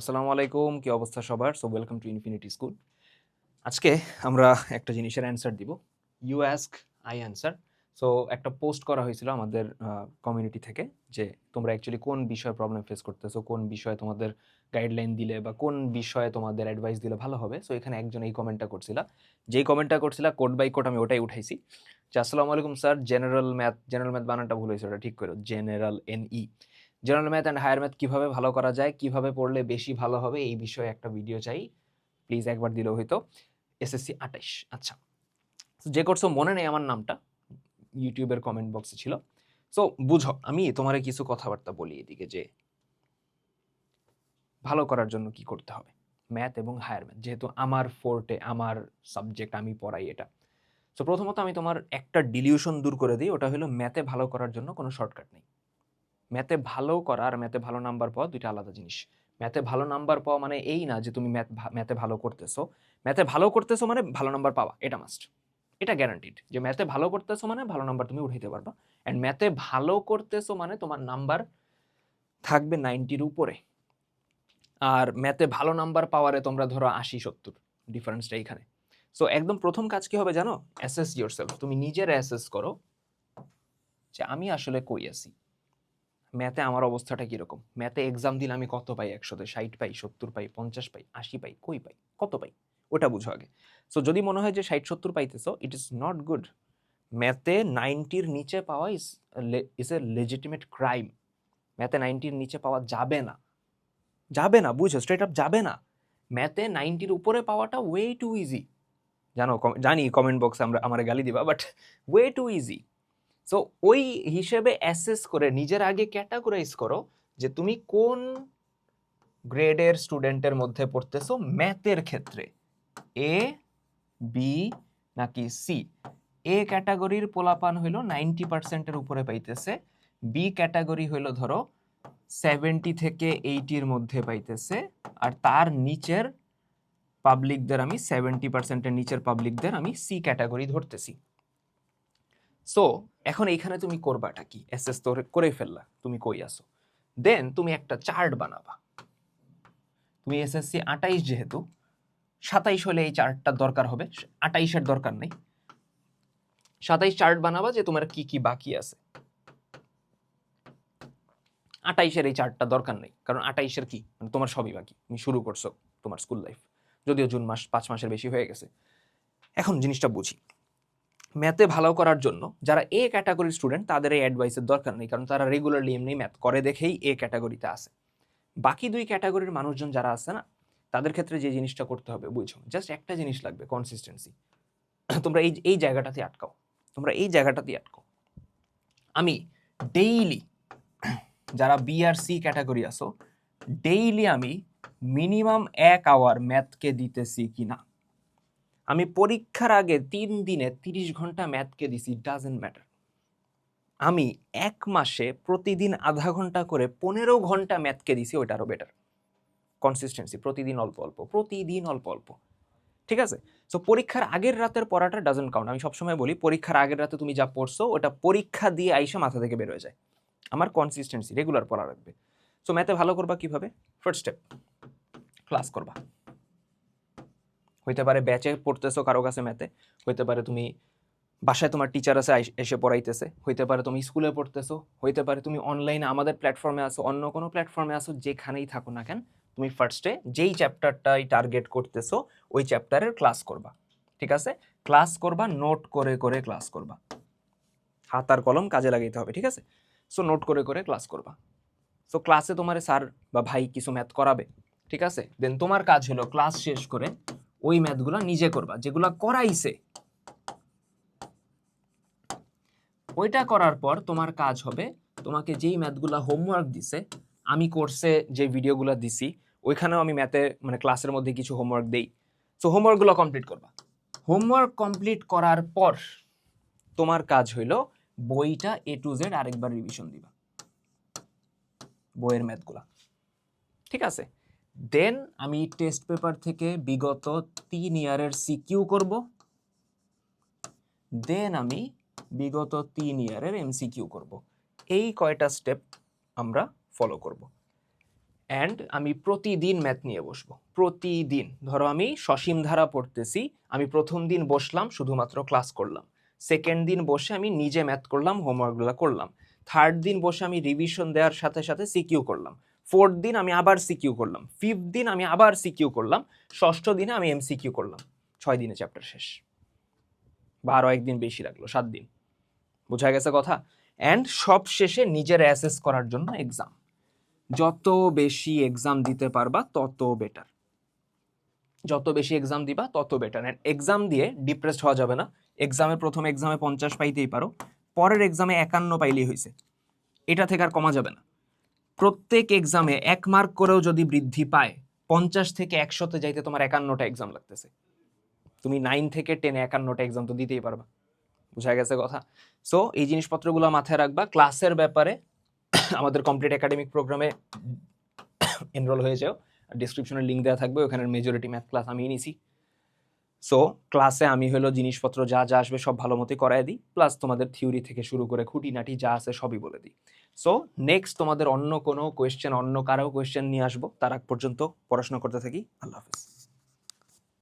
আসসালামু আলাইকুম, কি অবস্থা সবার? So welcome to infinity school. আজকে আমরা একটা জিনিসের অ্যান্সার দিব। You ask, I answer. So একটা পোস্ট করা হয়েছিল আমাদের কমিউনিটি থেকে যে তোমরা অ্যাকচুয়ালি কোন বিষয়ে প্রবলেম ফেস করতেছো, কোন বিষয়ে তোমাদের গাইডলাইন দিলে বা কোন বিষয়ে তোমাদের অ্যাডভাইস দিলে ভালো হবে। সো এখানে একজন এই কমেন্টটা করছিলা। যেই কমেন্টটা করছিলা কোড বাই কোড আমি ওটাই উঠাইছি যে আসসালামু আলাইকুম স্যার, জেনারেল ম্যাথ বানানটা ভুল হয়েছে, ওটা ঠিক করো। জেনারেল এনই general math and higher math কিভাবে ভালো করা যায়, কিভাবে পড়লে বেশি ভালো হবে, এই বিষয়ে একটা ভিডিও চাই। প্লিজ একবার দিলেও হইতো। এসএসসি ২৮। আচ্ছা, তো যে করছো মনে নেই আমার নামটা, ইউটিউবের কমেন্ট বক্সে ছিল। সো বুঝো, আমি তোমারে কিছু কথাবার্তা বলি এদিকে যে ভালো করার জন্য কি করতে হবে। ম্যাথ এবং হায়ার ম্যাথ যেহেতু আমার ফোর্টে, আমার সাবজেক্ট, আমি পড়াই এটা। সো প্রথমত আমি তোমার একটা ডিলিউশন দূর করে দিই, ওটা হলো ম্যাথে ভালো করার জন্য কোনো শর্টকাট নেই। ম্যাথে ভালো করা আর ম্যাথে ভালো নাম্বার পাওয়া দুইটা আলাদা জিনিস। ম্যাথে ভালো নাম্বার পাওয়া মানে এই না যে তুমি ম্যাথে ভালো করতেছো। ম্যাথে ভালো করতেছো মানে ভালো নাম্বার পাওয়া, এটা মাস্ট। এটা গ্যারান্টিড যে ম্যাথে ভালো করতেছো মানে ভালো নাম্বার তুমি উঠাইতে পারবা। অ্যান্ড ম্যাথে ভালো করতেছো মানে তোমার নাম্বার থাকবে 90-র উপরে। আর ম্যাথে ভালো নাম্বার পাওয়ারে তোমরা ধরো ৮০-৭০, ডিফারেন্সটা এইখানে। সো একদম প্রথম কাজ কি হবে জানো? Assess yourself. তুমি নিজের অ্যাসেস করো যে আমি আসলে কই আছি, ম্যাথে আমার অবস্থাটা কিরকম, ম্যাথে এক্সাম দিলে আমি কত পাই, ১০০-তে ৬০ পাই, ৭০ পাই, ৫০ পাই, ৮০ পাই, কই পাই, কত পাই, ওটা বুঝো আগে। সো যদি মনে হয় যে ৬০-৭০ পাইতেছো, ইট ইজ নট গুড। ম্যাথে ৯০-র নিচে পাওয়া ইজ এ লেজিটিমেট ক্রাইম। ম্যাথে ৯০-র নিচে পাওয়া যাবে না, যাবে না, বুঝো, স্ট্রেট আপ যাবে না। ম্যাথে ৯০-র উপরে পাওয়াটা ওয়ে টু ইজি। জানি কমেন্ট বক্সে আমারে গালি দিবা, but way to easy. So ওই হিসেবে অ্যাসেস করে নিজের আগে ক্যাটাগরাইজ করো যে তুমি কোন গ্রেডের স্টুডেন্টের মধ্যে পড়তেছো ম্যাথের ক্ষেত্রে, এ, বি নাকি সি। এ ক্যাটাগরির পোলাপান হইলো 90%-এর উপরে পাইতেছে, বি ক্যাটাগরি হইলো ধরো 70 থেকে 80-র মধ্যে পাইতেছে, আর তার নিচের পাবলিকদের আমি 70%-এর নিচের পাবলিকদের আমি সি ক্যাটাগরি ধরতেছি। সো এখন এইখানে তুমি করবাটা কি? অ্যাসেস তো করে ফেললা তুমি কই আসো। দেন তুমি একটা চার্ট বানাবা। তুমি এসএসসি ২৮ যেহেতু, ২৭ হলে এই চার্টটার দরকার হবে, ২৮-এর দরকার নেই। ২৭ চার্ট বানাবা যে তোমার কি কি বাকি আছে। ২৮-এর এই চার্টটা দরকার নেই, কারণ ২৮-এর কি মানে তোমার সবই বাকি, তুমি শুরু করছো তোমার স্কুল লাইফ, যদিও জুন মাস ৫ মাসের বেশি হয়ে গেছে। এখন জিনিসটা বুঝি, ম্যাথে ভালো করার জন্য যারা এ ক্যাটাগরির স্টুডেন্ট তাদের এই অ্যাডভাইসের দরকার নেই, কারণ তারা রেগুলারলি এমনি ম্যাথ করে দেখেই এ ক্যাটাগরিতে আছে। বাকি দুই ক্যাটাগরির মানুষজন যারা আছে না, তাদের ক্ষেত্রে যে জিনিসটা করতে হবে বুঝো, জাস্ট একটা জিনিস লাগবে, কনসিস্টেন্সি। তোমরা এই এই জায়গাটাতে আটকাও, তোমরা এই জায়গাটাতে আটকাও। আমি ডেইলি, যারা বি আর সি ক্যাটাগরি আসো, ডেইলি আমি মিনিমাম 1 আওয়ার ম্যাথকে দিতেছি কিনা। আমি পরীক্ষার আগে ৩ দিনে ৩০ ঘন্টা ম্যাথকে দিছি, ডাজেন্ট ম্যাটার। আমি ১ মাসে প্রতিদিন আধা ঘন্টা করে ১৫ ঘন্টা ম্যাথকে দিছি, ওইটা আরো বেটার। কনসিস্টেন্সি, প্রতিদিন অল্প অল্প, প্রতিদিন অল্প অল্প, ঠিক আছে? সো পরীক্ষার আগের রাতের পড়াটা ডাজন্ট কাউন্ট। আমি সবসময় বলি পরীক্ষার আগের রাতে তুমি যা পড়ছো ওটা পরীক্ষা দিয়ে আইসা মাথা থেকে বের হয়ে যায়। আমার কনসিস্টেন্সি, রেগুলার পড়া রাখবে। সো ম্যাথে ভালো করবা কিভাবে? ফার্স্ট স্টেপ, ক্লাস করবা। হইতে পারে ব্যাচে পড়তেছো কারো কাছে ম্যাথে, হইতে পারে তুমি বাসায় তোমার টিচার আছে এসে পড়াইতেছে, হইতে পারে তুমি স্কুলে পড়তেছো, হইতে পারে তুমি অনলাইনে আমাদের প্ল্যাটফর্মে আসো, অন্য কোনো প্ল্যাটফর্মে আসো, যেখানেই থাকো না কেন, তুমি ফার্স্টে যেই চ্যাপ্টারটাই টার্গেট করতেছো ওই চ্যাপ্টারের ক্লাস করবা। ঠিক আছে? ক্লাস করবা, নোট করে করে ক্লাস করবা। হাত আর কলম কাজে লাগাইতে হবে, ঠিক আছে? সো নোট করে করে ক্লাস করবা। সো ক্লাসে তোমার স্যার বা ভাই কিছু ম্যাথ করাবে, ঠিক আছে? দেন তোমার কাজ হলো ক্লাস শেষ করে ওই ম্যাথগুলো নিজে করবা, যেগুলো করাইছে। ওইটা করার পর তোমার কাজ হবে, তোমাকে যেই ম্যাথগুলো হোমওয়ার্ক দিছে, আমি কোর্সে যে ভিডিওগুলো দিছি ওইখানেও আমি ম্যাথে মানে ক্লাসের মধ্যে কিছু হোমওয়ার্ক দেই। সো হোমওয়ার্কগুলো কমপ্লিট করবা। হোমওয়ার্ক কমপ্লিট করার পর তোমার কাজ হইল বইটা এ টু জেড আরেকবার রিভিশন দিবা, বইয়ের ম্যাথগুলা, ঠিক আছে? দেন আমি টেস্ট পেপার থেকে বিগত 3 ইয়ারের সিকিউ করব। দেন আমি বিগত 3 ইয়ারের এমসিকিউ করব। এই কয়টা স্টেপ আমরা ফলো করব। অ্যান্ড আমি প্রতিদিন ম্যাথ নিয়ে বসবো, প্রতিদিন। ধরো আমি সসীম ধারা পড়তেছি, আমি প্রথম দিন বসলাম শুধুমাত্র ক্লাস করলাম, সেকেন্ড দিন বসে আমি নিজে ম্যাথ করলাম, হোমওয়ার্কগুলো করলাম, থার্ড দিন বসে আমি রিভিশন দেওয়ার সাথে সাথে সিকিউ করলাম, ফোর্থ দিন আমি আবার সিকিউ করলাম, ফিফথ দিন আমি আবার সিকিউ করলাম, ষষ্ঠ দিনে আমি এমসিকিউ করলাম। 6 দিনে চ্যাপ্টার শেষ। বা আরও একদিন বেশি লাগলো, 7 দিন। বোঝা গেছে কথা? অ্যান্ড সব শেষে নিজের অ্যাসেস করার জন্য এক্সাম। যত বেশি এক্সাম দিতে পারবা তত বেটার, যত বেশি এক্সাম দিবা তত বেটার। অ্যান্ড এক্সাম দিয়ে ডিপ্রেসড হওয়া যাবে না। প্রথম এক্সামে 50 পাইতেই পারো, পরের এক্সামে 51 পাইলেই হয়েছে, এটা থেকে আর কমা যাবে না। প্রত্যেক এক্সামে 1 মার্ক করেও যদি বৃদ্ধি পায়, 50 থেকে 100-তে যাইতে তোমার 51টা এক্সাম লাগতেছে। তুমি 9 থেকে 10 51টা এক্সাম তো দিতেই পারবা। বুঝা গেছে কথা? সো এই জিনিসপত্রগুলো মাথায় রাখবা। ক্লাসের ব্যাপারে আমাদের কমপ্লিট একাডেমিক প্রোগ্রামে এনরোল হয়ে যাও, ডিসক্রিপশনের লিঙ্ক দেওয়া থাকবে, ওখানের মেজরিটি ম্যাথ ক্লাস আমি নিছি। সো ক্লাসে আমি হলো জিনিসপত্র যা যা আসবে সব ভালো মতোই করায় দিই, প্লাস তোমাদের থিওরি থেকে শুরু করে খুঁটিনাটি যা আছে সবই বলে দিই। সো নেক্সট তোমাদের অন্য কোনো কোয়েশ্চেন, অন্য কারো কোয়েশ্চেন নিয়ে আসবো, তার আগ পর্যন্ত পড়াশোনা করতে থাকি। আল্লাহ হাফেজ।